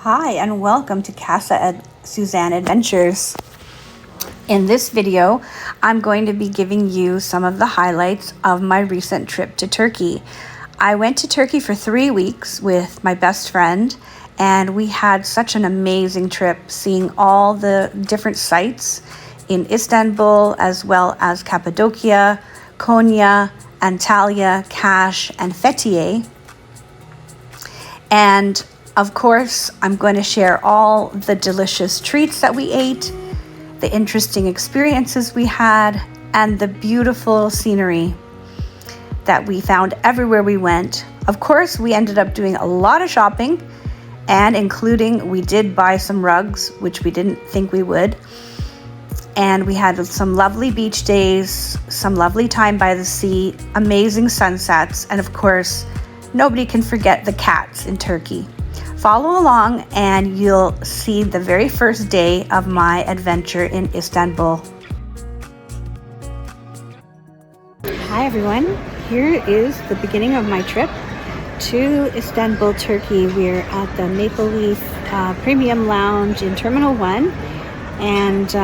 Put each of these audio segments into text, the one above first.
Hi and welcome to Casa and Suzanne Adventures. In this video, I'm going to be giving you some of the highlights of my recent trip to Turkey. I went to Turkey for 3 weeks with my best friend, and we had such an amazing trip, seeing all the different sites in Istanbul, as well as Cappadocia, Konya, Antalya, Kaş, and Fethiye. And of course, I'm going to share all the delicious treats that we ate, the interesting experiences we had, and the beautiful scenery that we found everywhere we went. Of course, we ended up doing a lot of shopping, and including we did buy some rugs, which we didn't think we would. And we had some lovely beach days, some lovely time by the sea, amazing sunsets, and of course, nobody can forget the cats in Turkey. Follow along and you'll see the very first day of my adventure in Istanbul. Hi everyone, here is the beginning of my trip to Istanbul, Turkey. We're at the Maple Leaf Premium Lounge in Terminal 1, and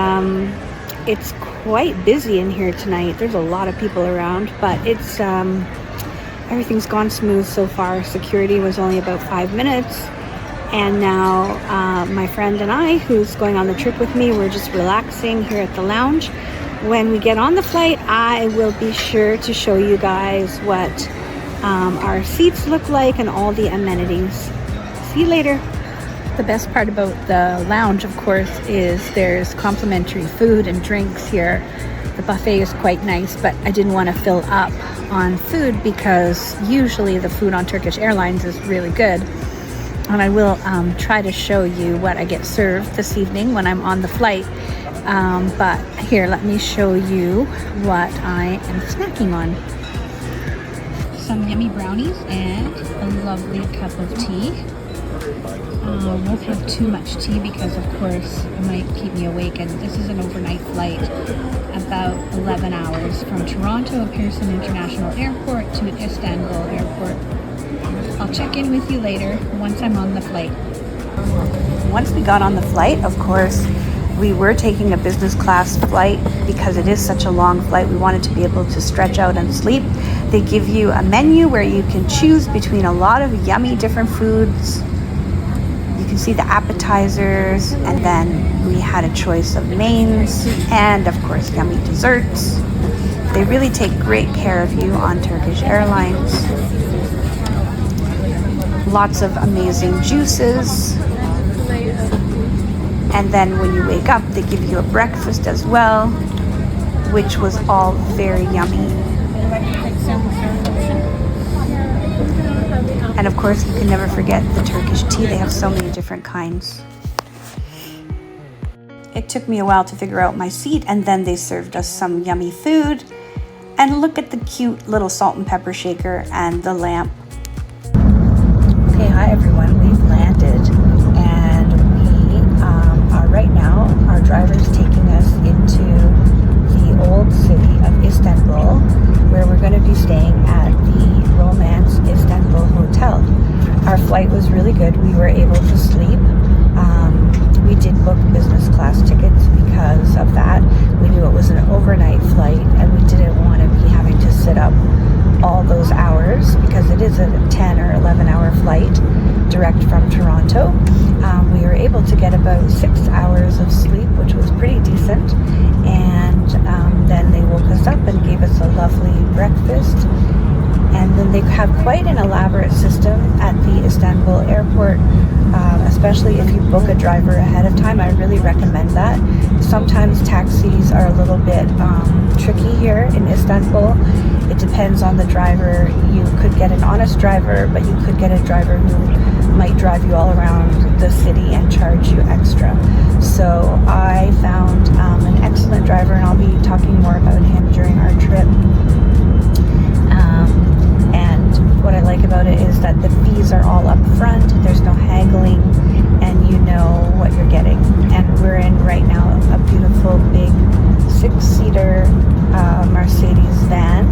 it's quite busy in here tonight. There's a lot of people around, but it's everything's gone smooth so far. Security was only about 5 minutes. And now my friend and I, who's going on the trip with me, we're just relaxing here at the lounge. When we get on the flight, I will be sure to show you guys what our seats look like and all the amenities. See you later. The best part about the lounge, of course, is there's complimentary food and drinks here. The buffet is quite nice, but I didn't want to fill up on food because usually the food on Turkish Airlines is really good. And I will try to show you what I get served this evening when I'm on the flight. But here, let me show you what I am snacking on. Some yummy brownies and a lovely cup of tea. Won't have too much tea because, of course, it might keep me awake. And this is an overnight flight, about 11 hours from Toronto Pearson International Airport to Istanbul Airport. I'll check in with you later once I'm on the flight. Once we got on the flight, of course, we were taking a business class flight because it is such a long flight. We wanted to be able to stretch out and sleep. They give you a menu where you can choose between a lot of yummy different foods. You can see the appetizers, and then we had a choice of mains and, of course, yummy desserts. They really take great care of you on Turkish Airlines. Lots of amazing juices. And then when you wake up, they give you a breakfast as well, which was all very yummy. And of course, you can never forget the Turkish tea. They have so many different kinds. It took me a while to figure out my seat, and then they served us some yummy food. And look at the cute little salt and pepper shaker and the lamp. Okay, hi everyone, we've landed, and we are right now, our driver's taking us into the old city of Istanbul, where we're going to be staying at the Romance Istanbul Hotel. Our flight was really good. We were able to sleep. We did book business class tickets because of that. We knew it was an overnight flight, and we didn't want to be having to sit up all those hours because it is a 10 or 11 hour flight direct from Toronto. We were able to get about 6 hours of sleep, which was pretty decent, and then they woke us up and gave us a lovely breakfast. And then they have quite an elaborate system at the Istanbul airport, especially if you book a driver ahead of time. I really recommend that. Sometimes taxis are a little bit tricky here in Istanbul. It depends on the driver. You could get an honest driver, but you could get a driver who might drive you all around the city and charge you extra. So I found an excellent driver, and I'll be talking more about him during our trip. And what I like about it is that the fees are all up front. There's no haggling, and you know what you're getting. And we're in right now a beautiful big 6-seater Mercedes van,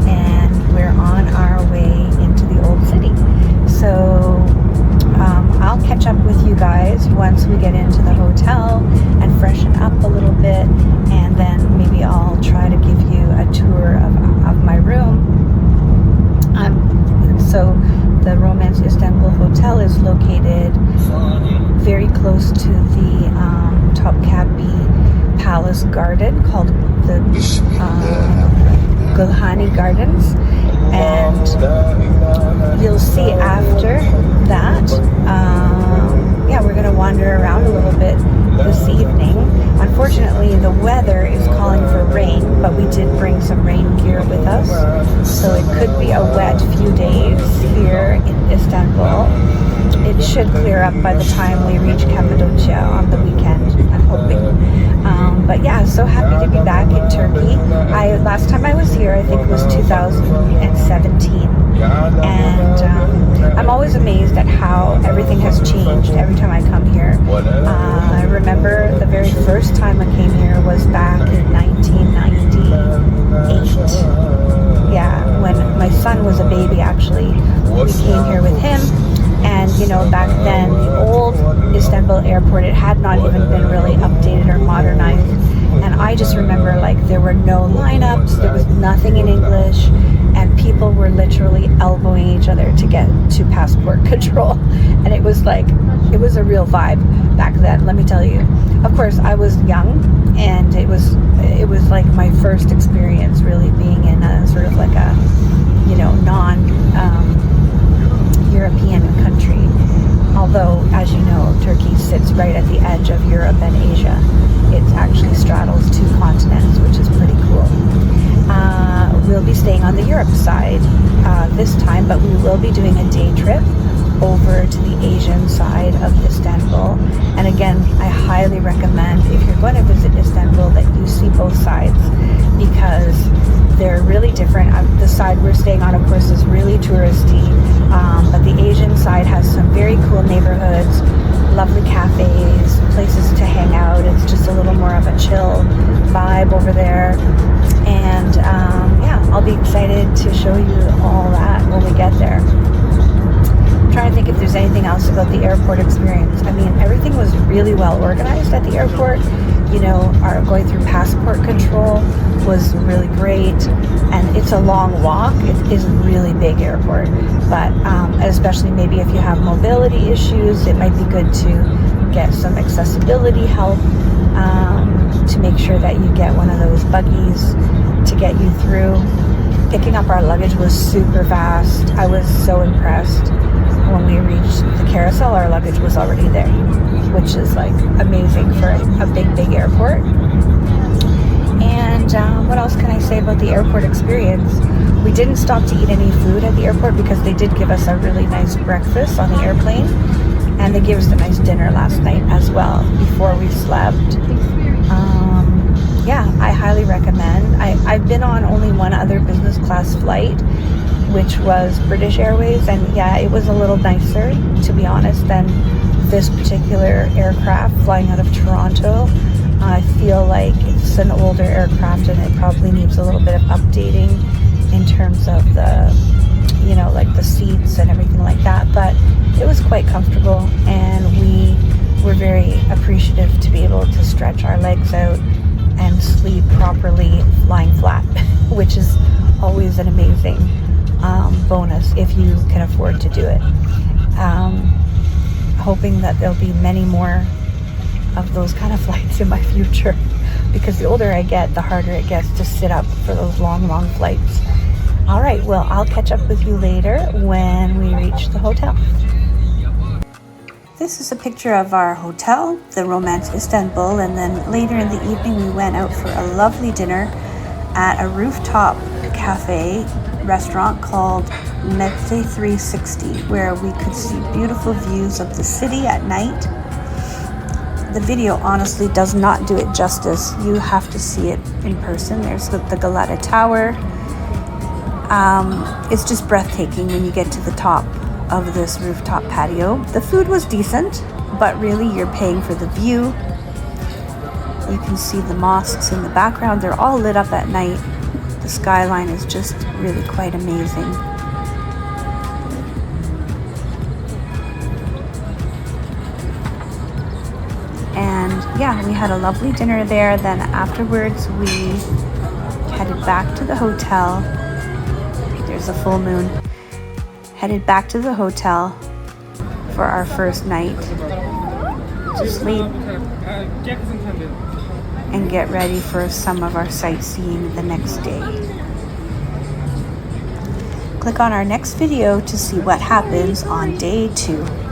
and we're on our way into the old city. So I'll catch up with you guys guys once we get into the hotel and freshen up a little bit, and then maybe I'll try to give you a tour of my room. So the Romance Istanbul Hotel is located very close to the Topkapi Palace Garden called the Gulhani Gardens, and you'll see after that, we're going to wander around a little bit this evening. Unfortunately, the weather is calling for rain, but we did bring some rain gear with us, so it could be a wet few days here in Istanbul. It should clear up by the time we reach Cappadocia on the weekend, I'm hoping. But yeah, so happy to be back in Turkey. Last time I was here, I think it was 2017. And I'm always amazed at how everything has changed every time I come here. I remember the very first time I came here was back in 1998. Yeah, when my son was a baby, actually. We came here with him. And, you know, back then, the old Istanbul airport, it had not even been really updated or modernized. And I just remember, like, there were no lineups, there was nothing in English, and people were literally elbowing each other to get to passport control. And it was like, it was a real vibe back then, let me tell you. Of course, I was young, and it was like my first experience really being in a sort of like a, you know, European country, although, as you know, Turkey sits right at the edge of Europe and Asia. It actually straddles two continents, which is pretty cool. We'll be staying on the Europe side this time, but we will be doing a day trip over to the Asian side of Istanbul. And again, I highly recommend, if you're going to visit Istanbul, that you see both sides, because they're really different. The side we're staying on, of course, is really touristy, but the Asian side has some very cool neighborhoods, lovely cafes, places to hang out. It's just a little more of a chill vibe over there. And I'll be excited to show you all that when we get there. I'm trying to think if there's anything else about the airport experience. I mean, everything was really well organized at the airport. You know, our going through passport control was really great, and it's a long walk. It is a really big airport, but especially maybe if you have mobility issues, it might be good to get some accessibility help, to make sure that you get one of those buggies to get you through. Picking up our luggage was super fast. I was so impressed. When we reached the carousel, our luggage was already there, which is like amazing for a big airport. And what else can I say about the airport experience? We didn't stop to eat any food at the airport because they did give us a really nice breakfast on the airplane, and they gave us a nice dinner last night as well before we slept. I highly recommend. I've been on only one other business class flight, which was British Airways, and yeah, it was a little nicer, to be honest, than this particular aircraft flying out of Toronto. I feel like it's an older aircraft and it probably needs a little bit of updating in terms of the, you know, like the seats and everything like that, but it was quite comfortable, and we were very appreciative to be able to stretch our legs out and sleep properly lying flat, which is always an amazing bonus if you can afford to do it. Hoping that there'll be many more of those kind of flights in my future, because the older I get, the harder it gets to sit up for those long flights. All right, well, I'll catch up with you later when we reach the hotel. This is a picture of our hotel, the Romance Istanbul, and then later in the evening we went out for a lovely dinner at a rooftop cafe restaurant called Mete 360, where we could see beautiful views of the city at night. The video honestly does not do it justice. You have to see it in person. There's the Galata Tower. It's just breathtaking when you get to the top of this rooftop patio. The food was decent, but really you're paying for the view. You can see the mosques in the background. They're all lit up at night. The skyline is just really quite amazing. yeah, we had a lovely dinner there. Then afterwards, we headed back to the hotel. There's a full moon. Headed back to the hotel for our first night to sleep and get ready for some of our sightseeing the next day. Click on our next video to see what happens on day 2.